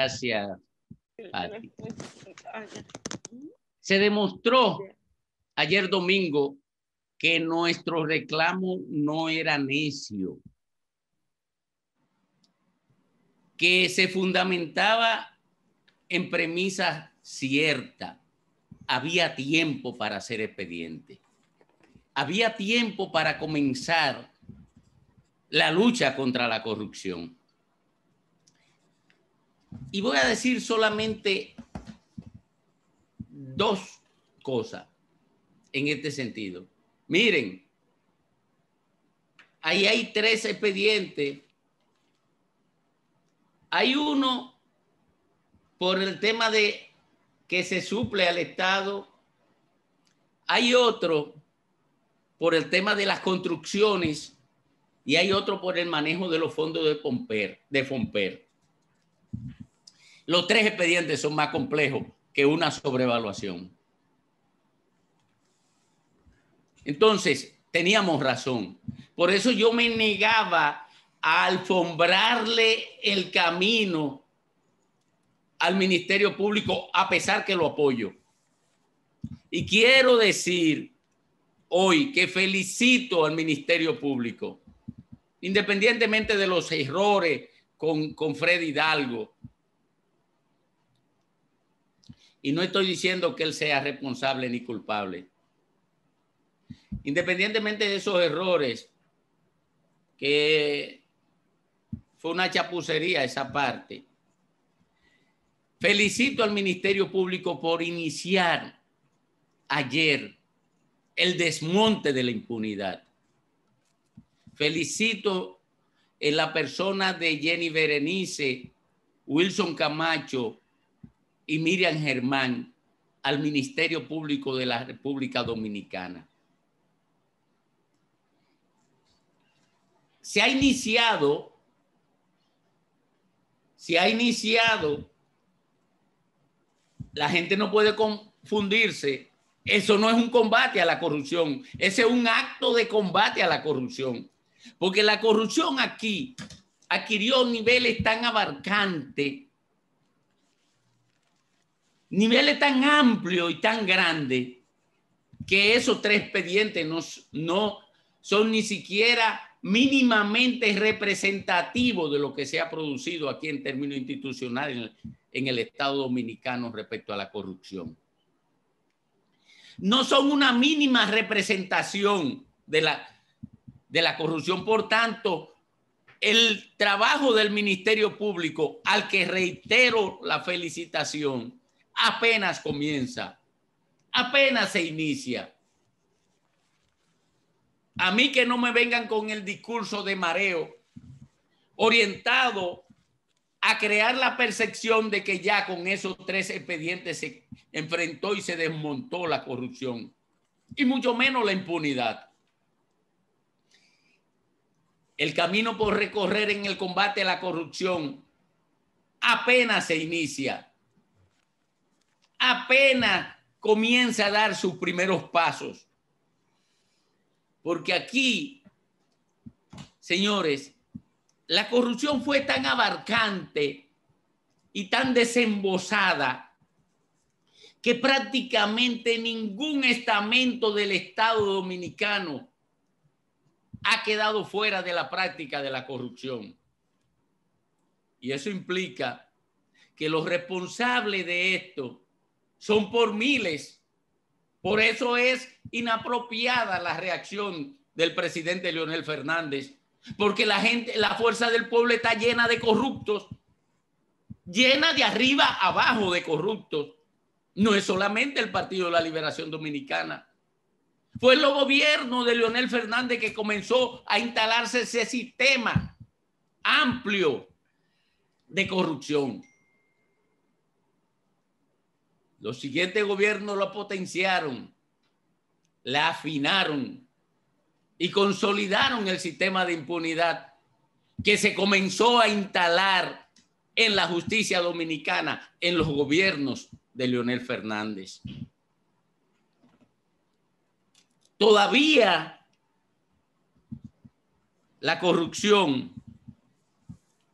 Gracias, Pati. Se demostró ayer domingo que nuestro reclamo no era necio, que se fundamentaba en premisas ciertas. Había tiempo para hacer expediente. Había tiempo para comenzar la lucha contra la corrupción. Y voy a decir solamente dos cosas en este sentido. Miren, ahí hay 3 expedientes. Hay uno por el tema de que se suple al Estado. Hay otro por el tema de las construcciones y hay otro por el manejo de los fondos de FOMPER. Los 3 expedientes son más complejos que una sobrevaluación. Entonces, teníamos razón. Por eso yo me negaba a alfombrarle el camino al Ministerio Público, a pesar que lo apoyo. Y quiero decir hoy que felicito al Ministerio Público, independientemente de los errores con Freddy Hidalgo. Y no estoy diciendo que él sea responsable ni culpable. Independientemente de esos errores, que fue una chapucería esa parte, felicito al Ministerio Público por iniciar ayer el desmonte de la impunidad. Felicito en la persona de Jenny Berenice, Wilson Camacho y Miriam Germán al Ministerio Público de la República Dominicana. Se ha iniciado, la gente no puede confundirse. Eso no es un combate a la corrupción, ese es un acto de combate a la corrupción. Porque la corrupción aquí adquirió niveles tan abarcantes, niveles tan amplios y tan grandes, que esos 3 expedientes no son ni siquiera mínimamente representativos de lo que se ha producido aquí en términos institucionales en el Estado Dominicano respecto a la corrupción. No son una mínima representación de la corrupción. Por tanto, el trabajo del Ministerio Público, al que reitero la felicitación, apenas comienza, apenas se inicia. A mí que no me vengan con el discurso de mareo orientado a crear la percepción de que ya con esos 3 expedientes se enfrentó y se desmontó la corrupción, y mucho menos la impunidad. El camino por recorrer en el combate a la corrupción apenas se inicia, apenas comienza a dar sus primeros pasos. Porque aquí, señores, la corrupción fue tan abarcante y tan desembosada que prácticamente ningún estamento del Estado Dominicano ha quedado fuera de la práctica de la corrupción. Y eso implica que los responsables de esto son por miles. Por eso es inapropiada la reacción del presidente Leonel Fernández, porque la fuerza del pueblo está llena de corruptos, llena de arriba abajo de corruptos. No es solamente el Partido de la Liberación Dominicana. Fue el gobierno de Leonel Fernández que comenzó a instalarse ese sistema amplio de corrupción. Los siguientes gobiernos lo potenciaron, la afinaron y consolidaron el sistema de impunidad que se comenzó a instalar en la justicia dominicana en los gobiernos de Leonel Fernández. Todavía la corrupción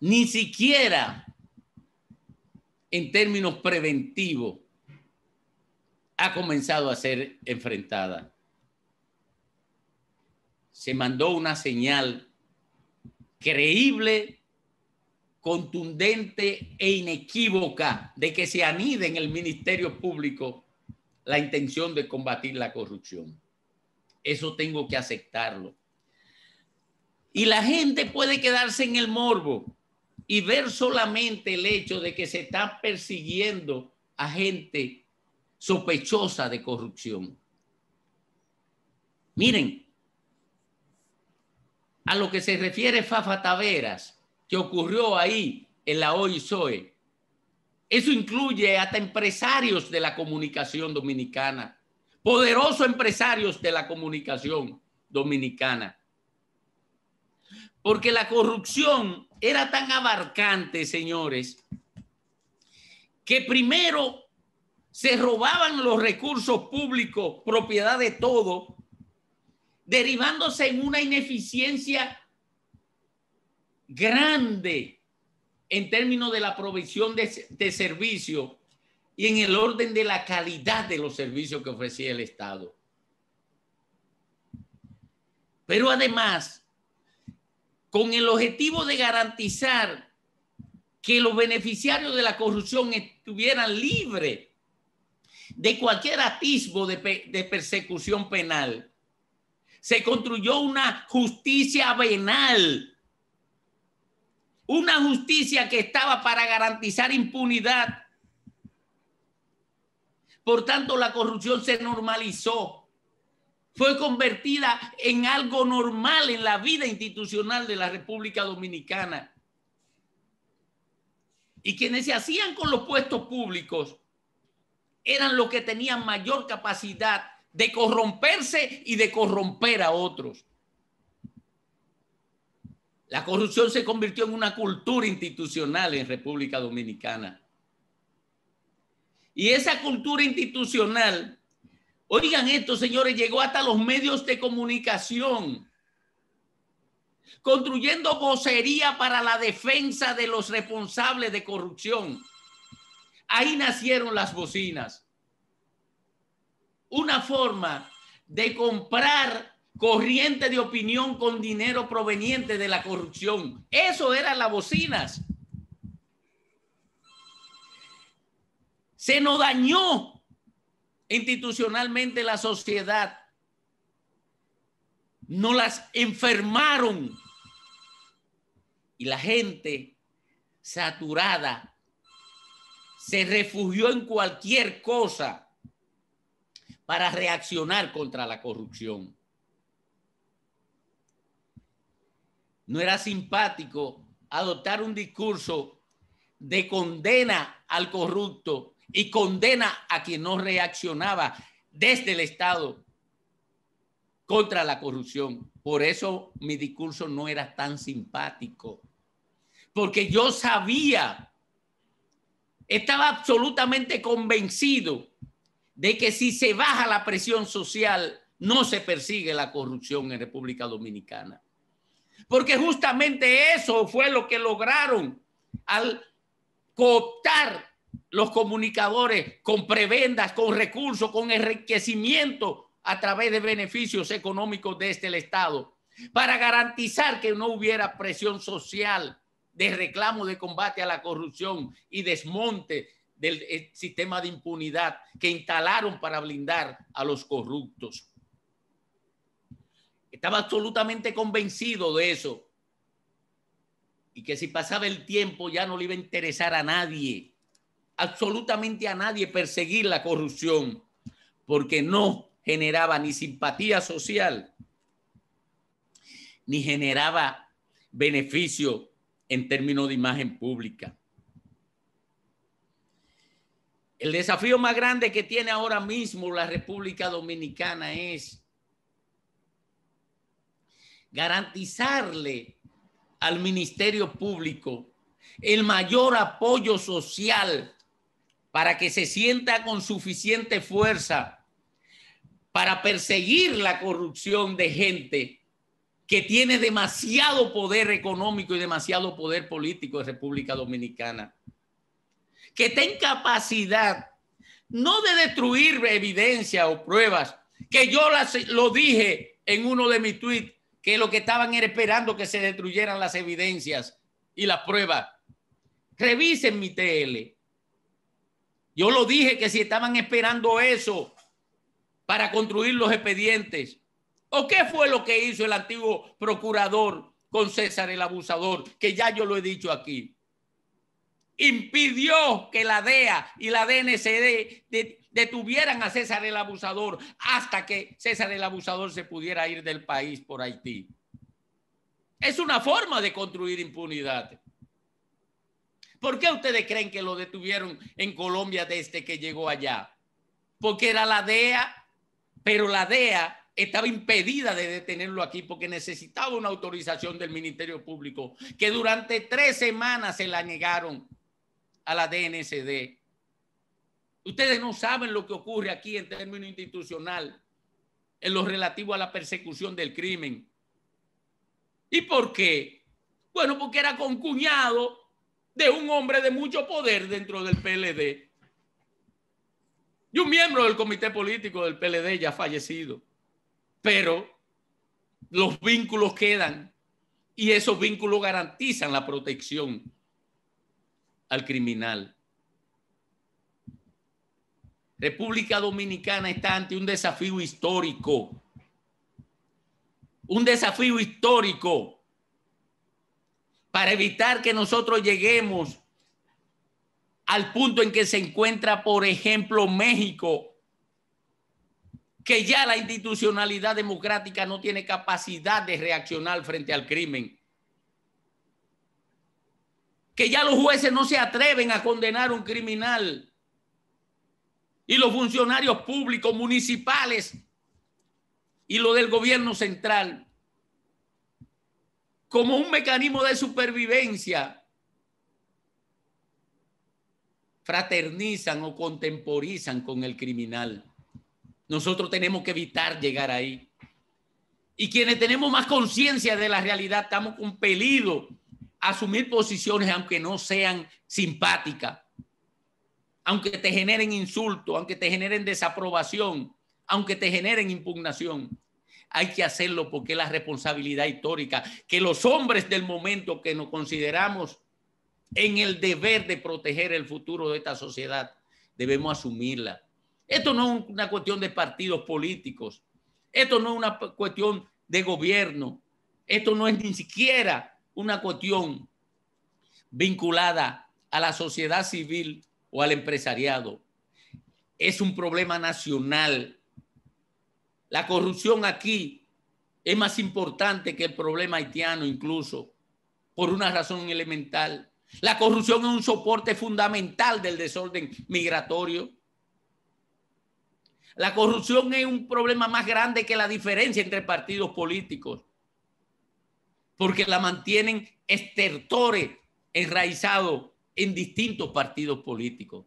ni siquiera en términos preventivos, ha comenzado a ser enfrentada. Se mandó una señal creíble, contundente e inequívoca de que se anida en el Ministerio Público la intención de combatir la corrupción. Eso tengo que aceptarlo. Y la gente puede quedarse en el morbo y ver solamente el hecho de que se está persiguiendo a gente sospechosa de corrupción. Miren, a lo que se refiere Fafa Taveras, que ocurrió ahí en la OISOE, eso incluye hasta empresarios de la comunicación dominicana, poderosos empresarios de la comunicación dominicana. Porque la corrupción era tan abarcante, señores, que primero se robaban los recursos públicos, propiedad de todo, derivándose en una ineficiencia grande en términos de la provisión de servicios y en el orden de la calidad de los servicios que ofrecía el Estado. Pero además, con el objetivo de garantizar que los beneficiarios de la corrupción estuvieran libres de cualquier atisbo de persecución penal, se construyó una justicia venal, una justicia que estaba para garantizar impunidad. Por tanto, la corrupción se normalizó, fue convertida en algo normal en la vida institucional de la República Dominicana. Y quienes se hacían con los puestos públicos eran los que tenían mayor capacidad de corromperse y de corromper a otros. La corrupción se convirtió en una cultura institucional en República Dominicana. Y esa cultura institucional, oigan esto, señores, llegó hasta los medios de comunicación, construyendo vocería para la defensa de los responsables de corrupción. Ahí nacieron las bocinas. Una forma de comprar corriente de opinión con dinero proveniente de la corrupción. Eso eran las bocinas. Se nos dañó institucionalmente la sociedad. Nos las enfermaron. Y la gente saturada se refugió en cualquier cosa para reaccionar contra la corrupción. No era simpático adoptar un discurso de condena al corrupto y condena a quien no reaccionaba desde el Estado contra la corrupción. Por eso mi discurso no era tan simpático, porque yo sabía, estaba absolutamente convencido de que si se baja la presión social, no se persigue la corrupción en República Dominicana. Porque justamente eso fue lo que lograron al cooptar los comunicadores con prebendas, con recursos, con enriquecimiento a través de beneficios económicos desde el Estado, para garantizar que no hubiera presión social de reclamo de combate a la corrupción y desmonte del sistema de impunidad que instalaron para blindar a los corruptos. Estaba absolutamente convencido de eso y que si pasaba el tiempo ya no le iba a interesar a nadie, absolutamente a nadie, perseguir la corrupción, porque no generaba ni simpatía social ni generaba beneficio en términos de imagen pública. El desafío más grande que tiene ahora mismo la República Dominicana es garantizarle al Ministerio Público el mayor apoyo social para que se sienta con suficiente fuerza para perseguir la corrupción de gente que tiene demasiado poder económico y demasiado poder político en República Dominicana. que está en capacidad no de destruir evidencia o pruebas, que yo lo dije en uno de mis tweets, que lo que estaban era esperando que se destruyeran las evidencias y las pruebas. Revisen mi TL. Yo lo dije que si estaban esperando eso para construir los expedientes. ¿O qué fue lo que hizo el antiguo procurador con César el Abusador? Que ya yo lo he dicho aquí. Impidió que la DEA y la DNCD detuvieran a César el Abusador hasta que César el Abusador se pudiera ir del país por Haití. Es una forma de construir impunidad. ¿Por qué ustedes creen que lo detuvieron en Colombia desde que llegó allá? Porque era la DEA, pero la DEA estaba impedida de detenerlo aquí porque necesitaba una autorización del Ministerio Público que durante 3 semanas se la negaron a la DNCD. Ustedes no saben lo que ocurre aquí en términos institucional en lo relativo a la persecución del crimen. ¿Y por qué? Bueno, porque era concuñado de un hombre de mucho poder dentro del PLD y un miembro del comité político del PLD ya fallecido. Pero los vínculos quedan y esos vínculos garantizan la protección al criminal. República Dominicana está ante un desafío histórico. Un desafío histórico para evitar que nosotros lleguemos al punto en que se encuentra, por ejemplo, México, que ya la institucionalidad democrática no tiene capacidad de reaccionar frente al crimen, que ya los jueces no se atreven a condenar a un criminal y los funcionarios públicos, municipales y lo del gobierno central, como un mecanismo de supervivencia, fraternizan o contemporizan con el criminal. Nosotros tenemos que evitar llegar ahí. Y quienes tenemos más conciencia de la realidad estamos compelidos a asumir posiciones aunque no sean simpáticas, aunque te generen insulto, aunque te generen desaprobación, aunque te generen impugnación. Hay que hacerlo porque es la responsabilidad histórica que los hombres del momento que nos consideramos en el deber de proteger el futuro de esta sociedad debemos asumirla. Esto no es una cuestión de partidos políticos, esto no es una cuestión de gobierno, esto no es ni siquiera una cuestión vinculada a la sociedad civil o al empresariado. Es un problema nacional. La corrupción aquí es más importante que el problema haitiano, incluso por una razón elemental. La corrupción es un soporte fundamental del desorden migratorio. La corrupción es un problema más grande que la diferencia entre partidos políticos, porque la mantienen estertores enraizados en distintos partidos políticos.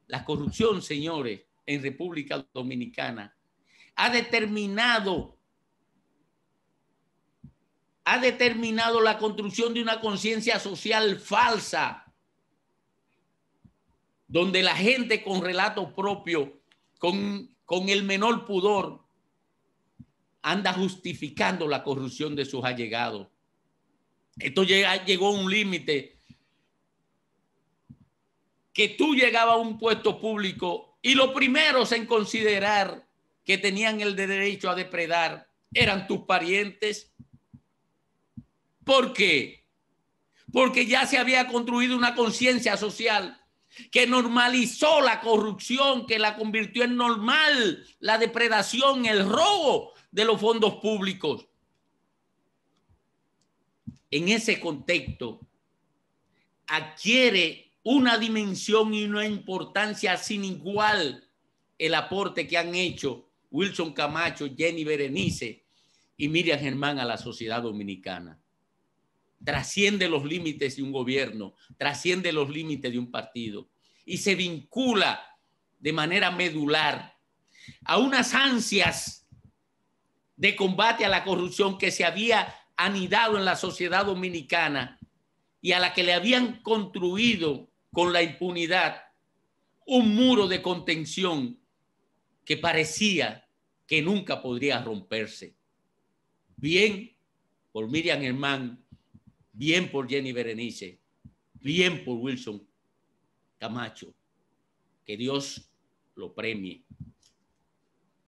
La corrupción, señores, en República Dominicana ha determinado la construcción de una conciencia social falsa, donde la gente con relato propio, con el menor pudor, anda justificando la corrupción de sus allegados. Esto llegó a un límite que tú llegabas a un puesto público y los primeros en considerar que tenían el derecho a depredar eran tus parientes. ¿Por qué? Porque ya se había construido una conciencia social que normalizó la corrupción, que la convirtió en normal, la depredación, el robo de los fondos públicos. En ese contexto adquiere una dimensión y una importancia sin igual el aporte que han hecho Wilson Camacho, Jenny Berenice y Miriam Germán a la sociedad dominicana. Trasciende los límites de un gobierno, trasciende los límites de un partido y se vincula de manera medular a unas ansias de combate a la corrupción que se había anidado en la sociedad dominicana y a la que le habían construido con la impunidad, un muro de contención que parecía que nunca podría romperse. Bien por Miriam Germán, bien por Jenny Berenice, bien por Wilson Camacho. Que Dios lo premie.